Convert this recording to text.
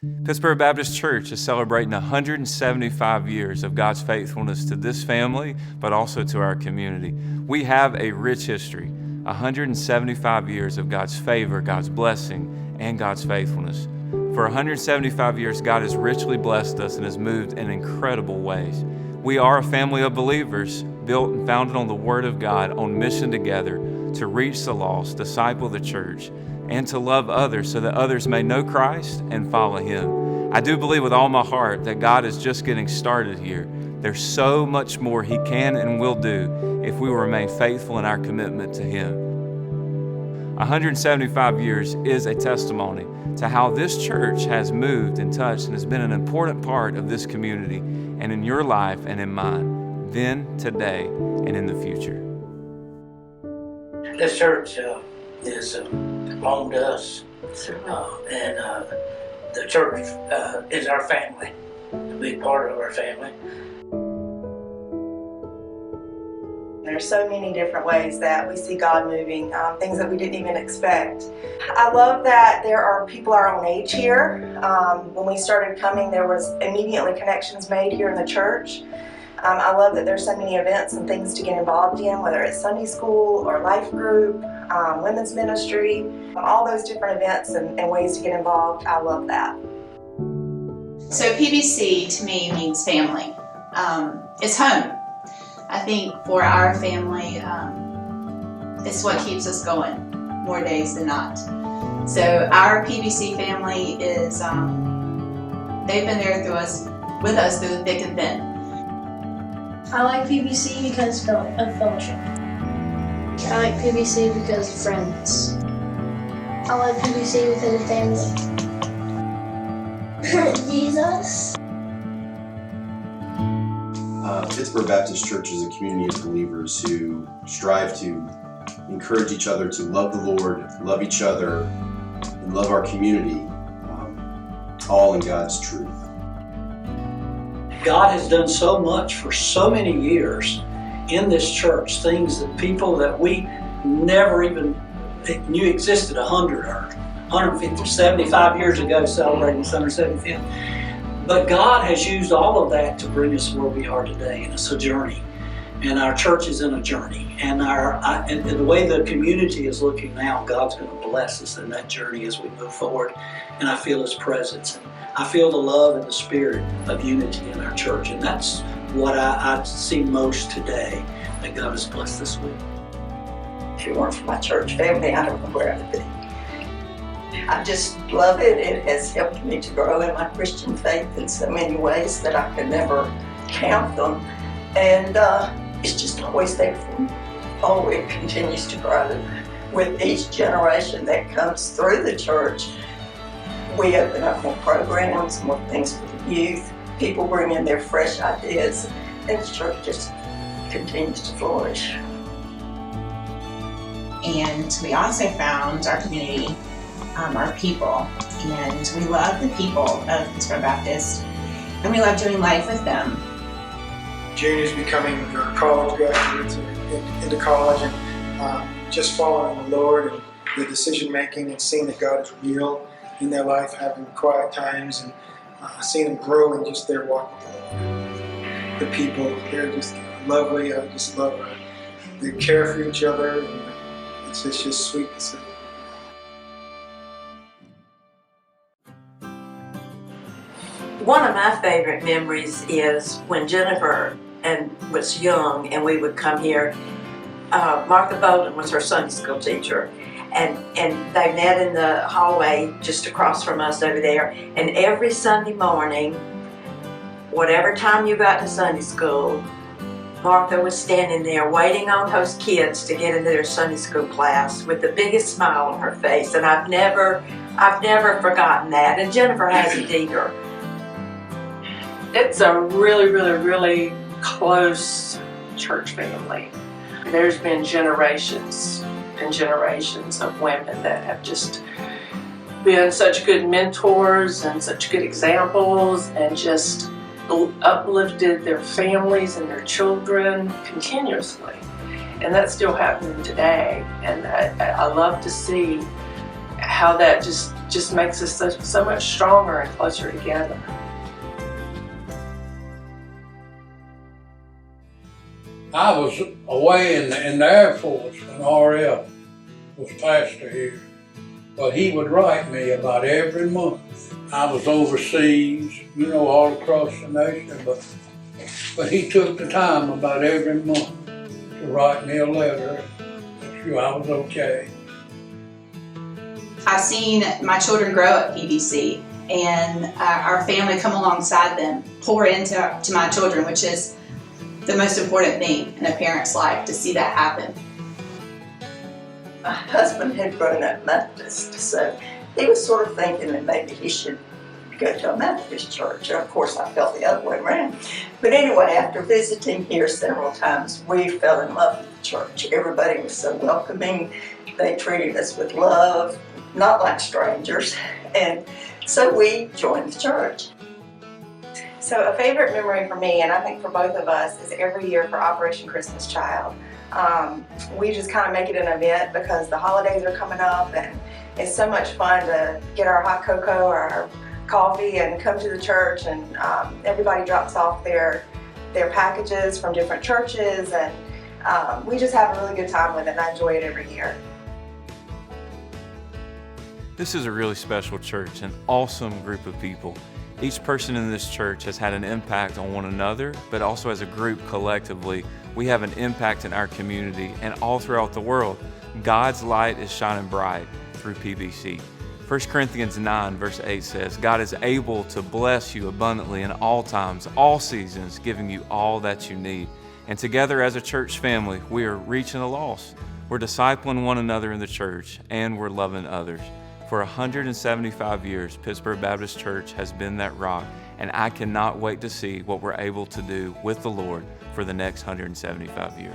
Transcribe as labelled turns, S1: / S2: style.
S1: Pittsboro Baptist Church is celebrating 175 years of God's faithfulness to this family, but also to our community. We have a rich history, 175 years of God's favor, God's blessing, and God's faithfulness. For 175 years, God has richly blessed us and has moved in incredible ways. We are a family of believers built and founded on the Word of God, on mission together to reach the lost, disciple the church, and to love others so that others may know Christ and follow Him. I do believe with all my heart that God is just getting started here. There's so much more He can and will do if we will remain faithful in our commitment to Him. 175 years is a testimony to how this church has moved and touched and has been an important part of this community and in your life and in mine, then, today, and in the future.
S2: This church is home to us, and the church is our family, a big part of our family.
S3: There's so many different ways that we see God moving, things that we didn't even expect. I love that there are people our own age here. When we started coming, there was immediately connections made here in the church. I love that there's so many events and things to get involved in, whether it's Sunday school or life group, women's ministry, all those different events and ways to get involved. I love that.
S4: So PBC to me means family. It's home. I think for our family, it's what keeps us going more days than not. So our PBC family is, they've been there with us through the thick and thin.
S5: I like PBC because of fellowship. I like PBC because of friends. I like PBC because of family. Jesus.
S6: Pittsboro Baptist Church is a community of believers who strive to encourage each other to love the Lord, love each other, and love our community, all in God's truth.
S2: God has done so much for so many years in this church, things that people that we never even knew existed 100 or 150, 75 years ago, celebrating the 175th. But God has used all of that to bring us where we are today, and it's a journey. And our church is in a journey. And and the way the community is looking now, God's going to bless us in that journey as we move forward. And I feel His presence. And I feel the love and the spirit of unity in our church. And that's what I see most today that God has blessed us with.
S3: If it weren't for my church family, I don't know where I'd be. I just love it. It has helped me to grow in my Christian faith in so many ways that I could never count them. And it's just always there for me. Oh, it continues to grow. With each generation that comes through the church, we open up more programs, more things for the youth. People bring in their fresh ideas, and the church just continues to flourish.
S4: And we also found our community, our people, and we love the people of Pittsboro Baptist, and we love doing life with them.
S7: Juniors becoming college graduates into college, and just following the Lord and the decision making and seeing that God is real in their life, having quiet times, and seeing them grow in just their walk with the Lord. The people, they're just lovely. I just love they care for each other, and it's just sweet to see.
S8: One of my favorite memories is when Jennifer was young and we would come here. Martha Bowden was her Sunday school teacher, and they met in the hallway just across from us over there. And every Sunday morning, whatever time you got to Sunday school, Martha was standing there waiting on those kids to get into their Sunday school class with the biggest smile on her face. And I've never forgotten that, and Jennifer hasn't either.
S9: It's a really, really, really close church family. There's been generations and generations of women that have just been such good mentors and such good examples and just uplifted their families and their children continuously. And that's still happening today. And I love to see how that just just makes us so much stronger and closer together.
S10: I was away in the Air Force when RF was pastor here, but he would write me about every month. I was overseas, all across the nation, but he took the time about every month to write me a letter, make sure I was okay.
S4: I've seen my children grow at PBC, and our family come alongside them, pour into my children, which is the most important thing in a parent's life, to see that happen.
S3: My husband had grown up Methodist, so he was sort of thinking that maybe he should go to a Methodist church. And of course, I felt the other way around. But anyway, after visiting here several times, we fell in love with the church. Everybody was so welcoming. They treated us with love, not like strangers. And so we joined the church.
S11: So a favorite memory for me, and I think for both of us, is every year for Operation Christmas Child. We just kind of make it an event because the holidays are coming up, and it's so much fun to get our hot cocoa or our coffee and come to the church, and everybody drops off their packages from different churches, and we just have a really good time with it, and I enjoy it every year.
S1: This is a really special church, an awesome group of people. Each person in this church has had an impact on one another, but also as a group collectively, we have an impact in our community and all throughout the world. God's light is shining bright through PBC. 1 Corinthians 9 verse 8 says, God is able to bless you abundantly in all times, all seasons, giving you all that you need. And together as a church family, we are reaching the lost. We're discipling one another in the church, and we're loving others. For 175 years, Pittsboro Baptist Church has been that rock, and I cannot wait to see what we're able to do with the Lord for the next 175 years.